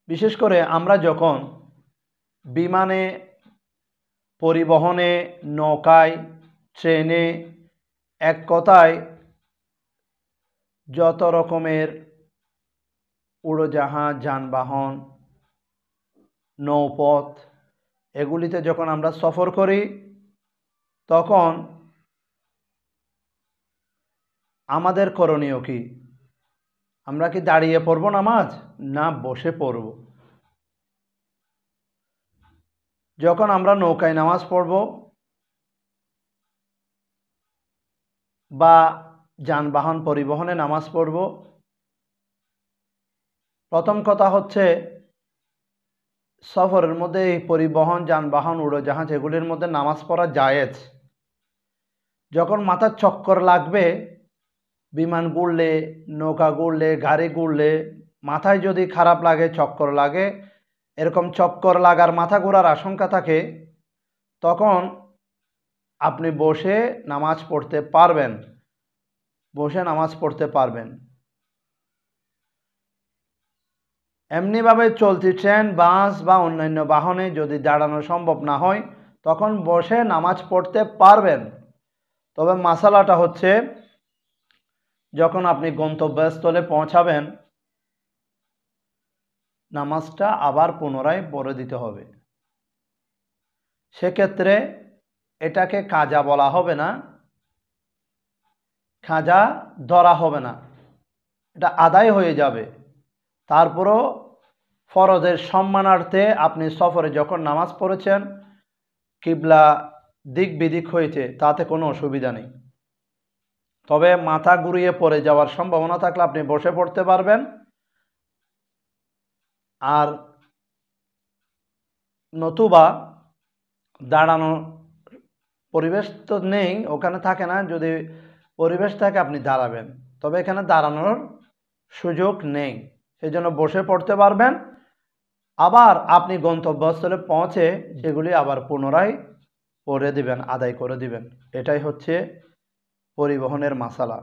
বিশেষ করে আমরা যখন বিমানে, পরিবহনে, নৌকায়, ট্রেনে, এক কথায় যত রকমের উড়োজাহাজ, যানবাহন, নৌপথ এগুলিতে যখন আমরা সফর করি তখন আমাদের করণীয় কি? আমরা কি দাঁড়িয়ে পড়ব নামাজ, না বসে পড়ব? যখন আমরা নৌকায় নামাজ পড়ব বা যানবাহন পরিবহনে নামাজ পড়ব, প্রথম কথা হচ্ছে সফরের মধ্যে এই পরিবহন, যানবাহন, উড়োজাহাজ এগুলির মধ্যে নামাজ পড়া জায়েজ। যখন মাথার চক্কর লাগবে, বিমান ঘুরলে, নৌকা ঘুরলে, গাড়ি ঘুরলে মাথায় যদি খারাপ লাগে, চক্কর লাগে, এরকম চক্কর লাগার, মাথা ঘোরার আশঙ্কা থাকে, তখন আপনি বসে নামাজ পড়তে পারবেন, বসে নামাজ পড়তে পারবেন। এমনিভাবে চলতি ট্রেন, বাস বা অন্যান্য বাহনে যদি দাঁড়ানো সম্ভব না হয় তখন বসে নামাজ পড়তে পারবেন। তবে মাসালাটা হচ্ছে যখন আপনি গন্তব্যস্থলে পৌঁছাবেন নামাজটা আবার পুনরায় পড়ে দিতে হবে। সেক্ষেত্রে এটাকে কাজা বলা হবে না, কাজা ধরা হবে না, এটা আদায় হয়ে যাবে। তারপরও ফরজের সম্মানার্থে আপনি সফরে যখন নামাজ পড়েছেন, কিবলা দিক বিদিক হয়েছে, তাতে কোনো অসুবিধা নেই। তবে মাথা ঘুরিয়ে পড়ে যাওয়ার সম্ভাবনা থাকলে আপনি বসে পড়তে পারবেন। আর নতুবা দাঁড়ানো পরিবেশ তো নেই, ওখানে থাকে না, যদি পরিবেশ থাকে আপনি দাঁড়াবেন, তবে এখানে দাঁড়ানোর সুযোগ নেই, সেই জন্য বসে পড়তে পারবেন। আবার আপনি গন্তব্যস্থলে পৌঁছে সেগুলি আবার পুনরায় পড়ে দিবেন, আদায় করে দিবেন। এটাই হচ্ছে পরিবহনের মাসালা।